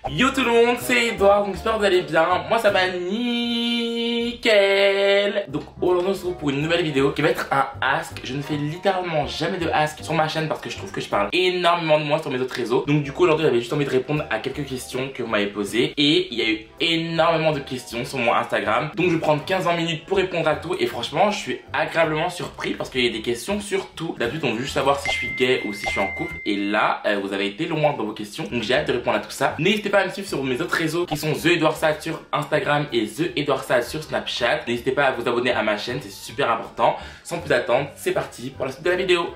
Yo tout le monde, c'est Edouard, donc j'espère que vous allez bien. Moi ça va nickel. Donc aujourd'hui on se retrouve pour une nouvelle vidéo qui va être un ask. Je ne fais littéralement jamais de ask sur ma chaîne parce que je trouve que je parle énormément de moi sur mes autres réseaux. Donc du coup aujourd'hui j'avais juste envie de répondre à quelques questions que vous m'avez posées. Et il y a eu énormément de questions sur mon Instagram. Donc je vais prendre 15-20 minutes pour répondre à tout. Et franchement je suis agréablement surpris parce qu'il y a des questions sur tout. D'habitude on veut juste savoir si je suis gay ou si je suis en couple. Et là vous avez été loin dans vos questions. Donc j'ai hâte de répondre à tout ça. N'hésitez pas à me suivre sur mes autres réseaux qui sont The Edouard Saad sur Instagram et The Edouard Saad sur Snapchat. N'hésitez pas à vous abonner à ma chaîne, c'est super important. Sans plus attendre, c'est parti pour la suite de la vidéo.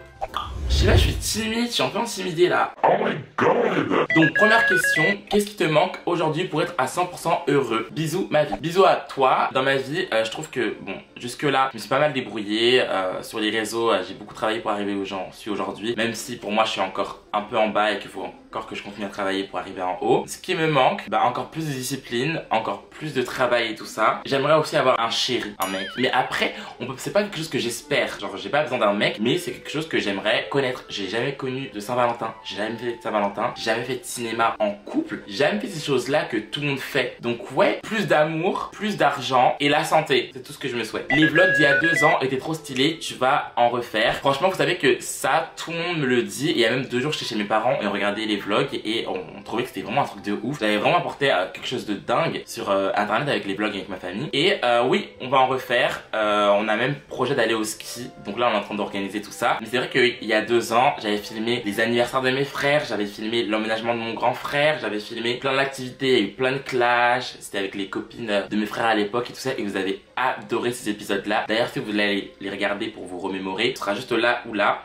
Je sais pas, je suis timide, je suis un peu intimidé là. Oh my god. Donc première question, qu'est-ce qui te manque aujourd'hui pour être à 100% heureux? Bisous ma vie. Bisous à toi. Dans ma vie, je trouve que bon, jusque là, je me suis pas mal débrouillé sur les réseaux, j'ai beaucoup travaillé pour arriver où j'en suis aujourd'hui. Même si pour moi je suis encore un peu en bas et qu'il faut encore que je continue à travailler pour arriver en haut. Ce qui me manque, encore plus de discipline, encore plus de travail et tout ça. J'aimerais aussi avoir un chéri, un mec. Mais après, c'est pas quelque chose que j'espère. Genre j'ai pas besoin d'un mec, mais c'est quelque chose que j'aimerais connaître. J'ai jamais connu de Saint-Valentin, j'ai jamais fait de Saint-Valentin, j'ai jamais fait de cinéma en couple, j'ai jamais fait ces choses-là que tout le monde fait. Donc ouais, plus d'amour, plus d'argent et la santé, c'est tout ce que je me souhaite. Les vlogs d'il y a 2 ans étaient trop stylés, tu vas en refaire. Franchement, vous savez que ça, tout le monde me le dit. Et il y a même 2 jours, j'étais chez mes parents et on regardait les vlogs et on trouvait que c'était vraiment un truc de ouf. J'avais vraiment apporté quelque chose de dingue sur internet avec les vlogs avec ma famille. Et oui, on va en refaire. On a même projet d'aller au ski. Donc là, on est en train d'organiser tout ça. Mais c'est vrai qu'il y a 2 ans, j'avais filmé les anniversaires de mes frères, j'avais filmé l'emménagement de mon grand frère, j'avais filmé plein d'activités, il y a eu plein de clashs, c'était avec les copines de mes frères à l'époque et tout ça, et vous avez adoré ces épisodes là. D'ailleurs si vous voulez les regarder pour vous remémorer, ce sera juste là ou là.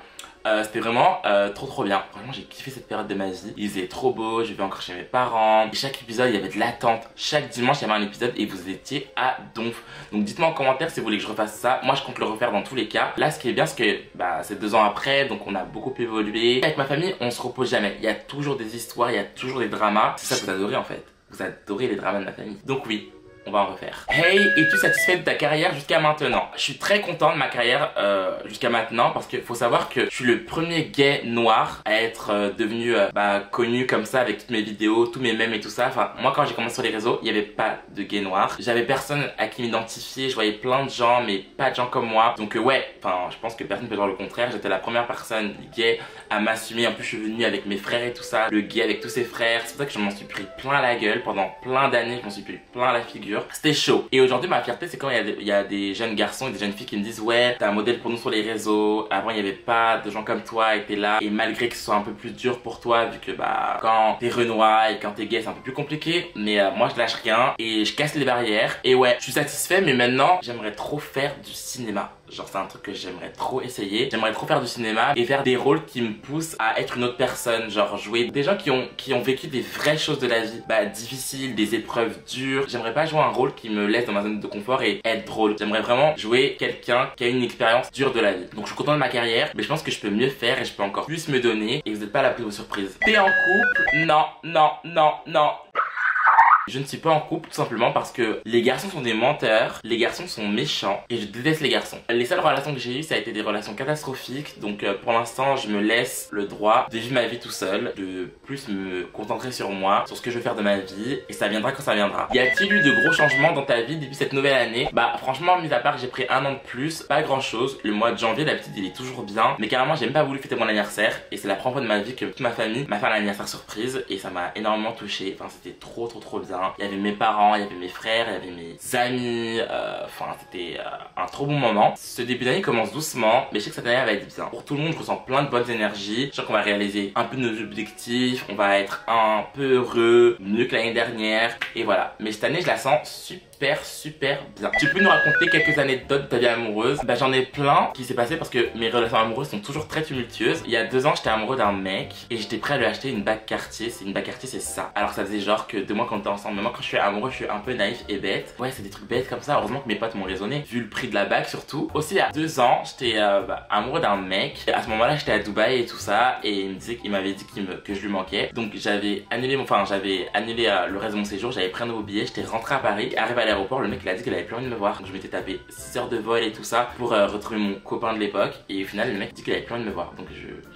C'était vraiment trop bien. Franchement j'ai kiffé cette période de ma vie. Il faisait trop beau, je vais encore chez mes parents. Et chaque épisode il y avait de l'attente. Chaque dimanche il y avait un épisode et vous étiez à donf. Donc dites-moi en commentaire si vous voulez que je refasse ça. Moi je compte le refaire dans tous les cas. Là ce qui est bien c'est que c'est 2 ans après, donc on a beaucoup évolué. Avec ma famille on se repose jamais. Il y a toujours des histoires, il y a toujours des dramas. C'est ça que vous adorez en fait. Vous adorez les dramas de ma famille. Donc oui, on va en refaire. Hey, es-tu satisfait de ta carrière jusqu'à maintenant? Je suis très content de ma carrière jusqu'à maintenant parce qu'il faut savoir que je suis le premier gay noir à être devenu connu comme ça avec toutes mes vidéos, tous mes mèmes et tout ça. Enfin, moi quand j'ai commencé sur les réseaux, il n'y avait pas de gay noir. J'avais personne à qui m'identifier, je voyais plein de gens mais pas de gens comme moi. Donc ouais, enfin je pense que personne ne peut dire le contraire. J'étais la première personne gay à m'assumer. En plus je suis venu avec mes frères et tout ça, le gay avec tous ses frères. C'est pour ça que je m'en suis pris plein la gueule pendant plein d'années, je m'en suis pris plein la figure. C'était chaud. Et aujourd'hui ma fierté c'est quand il y a des jeunes garçons et des jeunes filles qui me disent ouais t'es un modèle pour nous sur les réseaux. Avant il n'y avait pas de gens comme toi et t'es là. Et malgré que ce soit un peu plus dur pour toi vu que quand t'es renois et quand t'es gay c'est un peu plus compliqué. Mais moi je lâche rien et je casse les barrières. Et ouais je suis satisfait mais maintenant j'aimerais trop faire du cinéma. Genre c'est un truc que j'aimerais trop essayer. J'aimerais trop faire du cinéma et faire des rôles qui me poussent à être une autre personne. Genre jouer des gens qui ont vécu des vraies choses de la vie difficiles, des épreuves dures. J'aimerais pas jouer un rôle qui me laisse dans ma zone de confort et être drôle. J'aimerais vraiment jouer quelqu'un qui a une expérience dure de la vie. Donc je suis content de ma carrière mais je pense que je peux mieux faire et je peux encore plus me donner. Et vous n'êtes pas à l'abri de vos surprises. T'es en couple? Non, non, non, non. Je ne suis pas en couple tout simplement parce que les garçons sont des menteurs, les garçons sont méchants et je déteste les garçons. Les seules relations que j'ai eues ça a été des relations catastrophiques. Donc pour l'instant je me laisse le droit de vivre ma vie tout seul, de plus me concentrer sur moi, sur ce que je veux faire de ma vie et ça viendra quand ça viendra. Y a-t-il eu de gros changements dans ta vie depuis cette nouvelle année? Franchement mis à part que j'ai pris 1 an de plus, pas grand chose. Le mois de janvier d'habitude il est toujours bien mais carrément j'ai même pas voulu fêter mon anniversaire et c'est la première fois de ma vie que toute ma famille m'a fait un anniversaire surprise et ça m'a énormément touché. Enfin c'était trop bien. Il y avait mes parents, il y avait mes frères, il y avait mes amis, enfin c'était un trop bon moment. Ce début d'année commence doucement, mais je sais que cette année elle va être bien. Pour tout le monde, je ressens plein de bonnes énergies. Je sais qu'on va réaliser un peu de nos objectifs, on va être un peu heureux, mieux que l'année dernière, et voilà. Mais cette année, je la sens super bien. Tu peux nous raconter quelques anecdotes de ta vie amoureuse? J'en ai plein qui s'est passé parce que mes relations amoureuses sont toujours très tumultueuses. Il y a 2 ans j'étais amoureux d'un mec et j'étais prêt à lui acheter une bague Cartier. C'est une bague Cartier, c'est ça. Alors ça faisait genre que 2 mois qu'on était ensemble. Mais moi quand je suis amoureux je suis un peu naïf et bête. Ouais c'est des trucs bêtes comme ça. Heureusement que mes potes m'ont raisonné vu le prix de la bague surtout. Aussi il y a 2 ans j'étais amoureux d'un mec. À ce moment là j'étais à Dubaï et tout ça. Et il m'avait dit que je lui manquais. Donc j'avais annulé le reste de mon séjour. J'avais pris un nouveau billet. J'étais rentré à Paris. Arrivé à à l'aéroport, le mec il a dit qu'il avait plus envie de me voir. Donc je m'étais tapé 6 heures de vol et tout ça pour retrouver mon copain de l'époque. Et au final le mec dit qu'il avait plus envie de me voir. Donc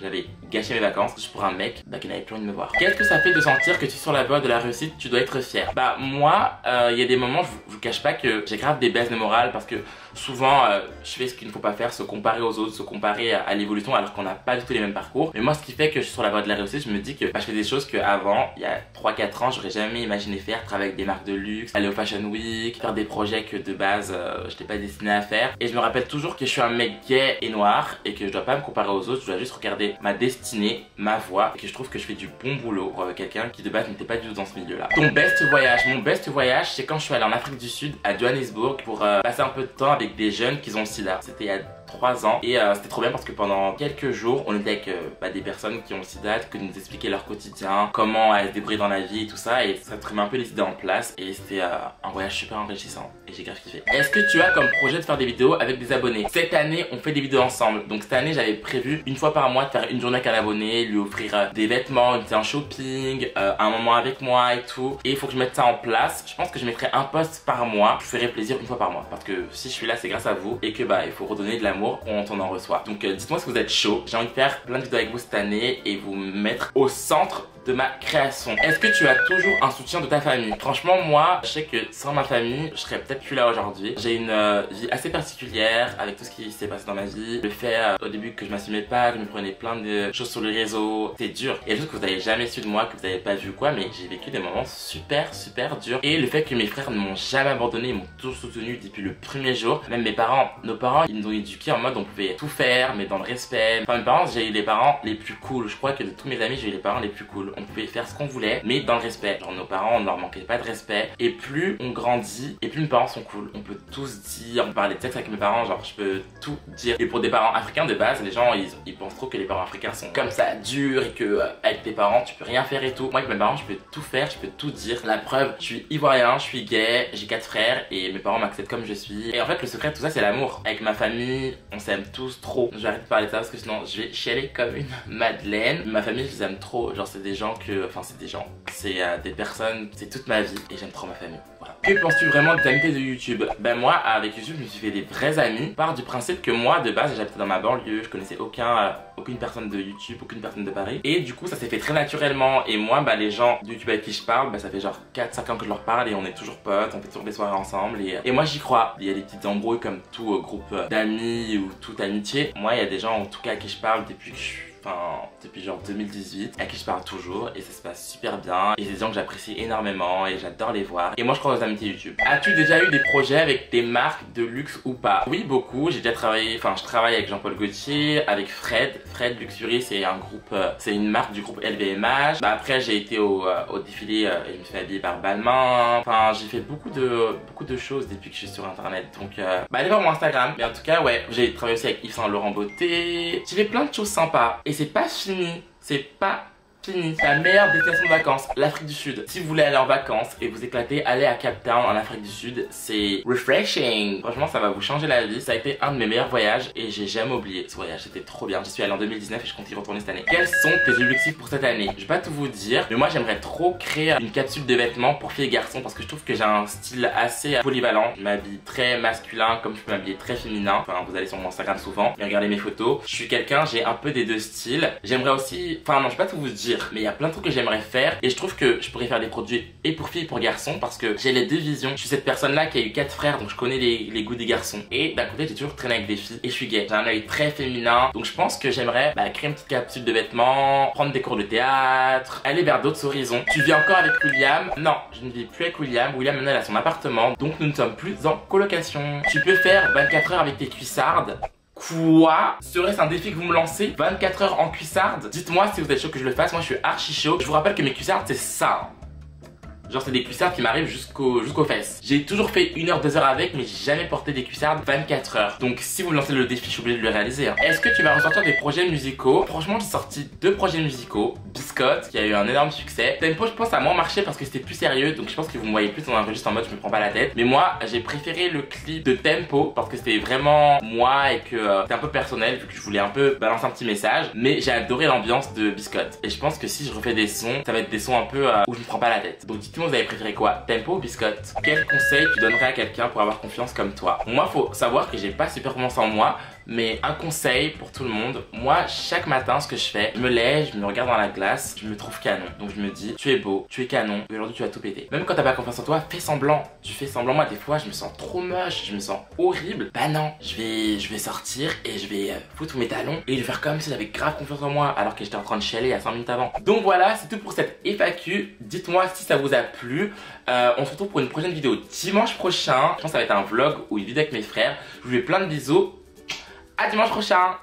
j'avais gâché mes vacances juste pour un mec qui n'avait plus envie de me voir. Qu'est-ce que ça fait de sentir que tu es sur la voie de la réussite, tu dois être fier? Bah moi, il y a des moments, je vous cache pas que j'ai grave des baisses de morale parce que souvent je fais ce qu'il ne faut pas faire, se comparer aux autres, se comparer à l'évolution alors qu'on n'a pas du tout les mêmes parcours. Mais moi ce qui fait que je suis sur la voie de la réussite, je me dis que je fais des choses qu'avant, il y a 3-4 ans, j'aurais jamais imaginé faire, travailler avec des marques de luxe, aller au Fashion Week, faire des projets que de base je n'étais pas destiné à faire. Et je me rappelle toujours que je suis un mec gay et noir et que je dois pas me comparer aux autres, je dois juste regarder ma destinée, ma voie, et que je trouve que je fais du bon boulot pour quelqu'un qui de base n'était pas du tout dans ce milieu là. Ton best voyage? Mon best voyage, c'est quand je suis allé en Afrique du Sud à Johannesburg pour passer un peu de temps avec des jeunes qui ont le sida. C'était il y a 3 ans et c'était trop bien parce que pendant quelques jours on était avec des personnes qui ont le sida qui nous expliquaient leur quotidien, comment elles se débrouillent dans la vie et tout ça, et ça te remet un peu les idées en place et c'était un voyage super enrichissant et j'ai grave kiffé. Est-ce que tu as comme projet de faire des vidéos avec des abonnés? Cette année on fait des vidéos ensemble, donc cette année j'avais prévu une fois par mois de faire une journée avec un abonné, lui offrir des vêtements, une séance shopping, un moment avec moi et tout, et il faut que je mette ça en place. Je pense que je mettrai un post par mois, je ferai plaisir une fois par mois parce que si je suis là c'est grâce à vous et que il faut redonner de l'amour quand on en reçoit. Donc dites-moi si vous êtes chaud. J'ai envie de faire plein de vidéos avec vous cette année et vous mettre au centre de ma création. Est-ce que tu as toujours un soutien de ta famille? Franchement moi je sais que sans ma famille je serais peut-être plus là aujourd'hui. J'ai une vie assez particulière avec tout ce qui s'est passé dans ma vie. Le fait au début que je m'assumais pas, que je me prenais plein de choses sur les réseaux, c'est dur. Il y a des choses que vous n'avez jamais su de moi, que vous n'avez pas vu quoi, mais j'ai vécu des moments super durs. Et le fait que mes frères ne m'ont jamais abandonné, ils m'ont toujours soutenu depuis le premier jour. Même mes parents, nos parents, ils nous ont éduqués en mode on pouvait tout faire mais dans le respect. Enfin mes parents, j'ai eu les parents les plus cool. Je crois que de tous mes amis j'ai eu les parents les plus cool. On pouvait faire ce qu'on voulait mais dans le respect. Genre nos parents, on ne leur manquait pas de respect. Et plus on grandit et plus mes parents sont cool. On peut tous dire, on parlait de sexe avec mes parents, genre je peux tout dire. Et pour des parents africains de base, les gens ils pensent trop que les parents africains sont comme ça durs et que avec tes parents tu peux rien faire et tout. Moi avec mes parents je peux tout faire, je peux tout dire. La preuve, je suis ivoirien, je suis gay, j'ai 4 frères et mes parents m'acceptent comme je suis. Et en fait le secret de tout ça c'est l'amour. Avec ma famille, on s'aime tous trop. J'arrête de parler de ça parce que sinon je vais chialer comme une madeleine. Ma famille je les aime trop, genre c'est des gens que, enfin c'est des gens, c'est des personnes, c'est toute ma vie et j'aime trop ma famille. Voilà. Que penses-tu vraiment des amitiés de YouTube? Ben moi avec YouTube je me suis fait des vrais amis. Part du principe que moi de base j'habitais dans ma banlieue, je connaissais aucune personne de YouTube, aucune personne de Paris. Et du coup ça s'est fait très naturellement. Et moi les gens de YouTube avec qui je parle, ça fait genre 4-5 ans que je leur parle et on est toujours potes, on fait toujours des soirées ensemble. Et moi j'y crois. Il y a des petites embrouilles comme tout groupe d'amis ou toute amitié. Moi il y a des gens en tout cas à qui je parle depuis que je suis depuis genre 2018, à qui je parle toujours et ça se passe super bien et c'est des gens que j'apprécie énormément et j'adore les voir et moi je crois aux amitiés YouTube. As-tu déjà eu des projets avec des marques de luxe ou pas? Oui, beaucoup. J'ai déjà travaillé, je travaille avec Jean-Paul Gaultier, avec Fred Luxury, c'est un groupe, c'est une marque du groupe LVMH. Après j'ai été au défilé et je me suis fait habiller par Balmain. J'ai fait beaucoup de choses depuis que je suis sur internet, donc allez voir mon Instagram. Mais en tout cas ouais, j'ai travaillé aussi avec Yves Saint Laurent Beauté, j'ai fait plein de choses sympas. Et c'est pas fini, c'est pas fini. La meilleure destination de vacances, l'Afrique du Sud. Si vous voulez aller en vacances et vous éclater, allez à Cape Town en Afrique du Sud. C'est refreshing. Franchement, ça va vous changer la vie. Ça a été un de mes meilleurs voyages et j'ai jamais oublié ce voyage. C'était trop bien. J'y suis allé en 2019 et je compte y retourner cette année. Quels sont tes objectifs pour cette année? Je vais pas tout vous dire, mais moi j'aimerais trop créer une capsule de vêtements pour filles et garçons parce que je trouve que j'ai un style assez polyvalent. Je m'habille très masculin comme je peux m'habiller très féminin. Vous allez sur mon Instagram souvent et regardez mes photos. Je suis quelqu'un, j'ai un peu des deux styles. J'aimerais aussi, non, je vais pas tout vous dire, mais il y a plein de trucs que j'aimerais faire et je trouve que je pourrais faire des produits et pour filles et pour garçons parce que j'ai les deux visions. Je suis cette personne là qui a eu 4 frères donc je connais les goûts des garçons et d'un côté j'ai toujours traîné avec des filles et je suis gay. J'ai un œil très féminin donc je pense que j'aimerais créer une petite capsule de vêtements, prendre des cours de théâtre, aller vers d'autres horizons. Tu vis encore avec William? Non, je ne vis plus avec William. William maintenant il a son appartement donc nous ne sommes plus en colocation. Tu peux faire 24 heures avec tes cuissardes. Quoi? Serait-ce un défi que vous me lancez? 24 heures en cuissarde? Dites-moi si vous êtes chaud que je le fasse, moi je suis archi chaud. Je vous rappelle que mes cuissardes c'est ça. Genre c'est des cuissardes qui m'arrivent jusqu'aux fesses. J'ai toujours fait 1 heure, 2 heures avec, mais j'ai jamais porté des cuissardes 24 heures. Donc si vous me lancez le défi, je suis obligé de le réaliser. Est-ce que tu vas ressortir des projets musicaux? Franchement j'ai sorti 2 projets musicaux. Biscotte, qui a eu un énorme succès. Tempo je pense a moins marché parce que c'était plus sérieux. Donc je pense que vous me voyez plus dans un registre en mode je me prends pas la tête. Mais moi j'ai préféré le clip de Tempo parce que c'était vraiment moi et que c'était un peu personnel vu que je voulais un peu balancer un petit message. Mais j'ai adoré l'ambiance de Biscotte. Et je pense que si je refais des sons, ça va être des sons un peu où je me prends pas la tête. Donc dites-moi Dites-moi, vous avez préféré quoi, tempo ou biscotte? Quel conseil tu donnerais à quelqu'un pour avoir confiance comme toi? Moi, faut savoir que j'ai pas super confiance en moi, mais un conseil pour tout le monde. Moi, chaque matin, ce que je fais, je me lève, je me regarde dans la glace, je me trouve canon. Donc je me dis, tu es beau, tu es canon, et aujourd'hui tu vas tout péter. Même quand t'as pas confiance en toi, fais semblant. Tu fais semblant. Moi, des fois, je me sens trop moche, je me sens horrible. Bah non, je vais sortir et je vais foutre mes talons et je vais faire comme si j'avais grave confiance en moi alors que j'étais en train de chialer à 5 minutes avant. Donc voilà, c'est tout pour cette FAQ. Dites-moi si ça vous a plu. On se retrouve pour une prochaine vidéo dimanche prochain. Je pense que ça va être un vlog ou une vidéo avec mes frères. Je vous fais plein de bisous. À dimanche prochain.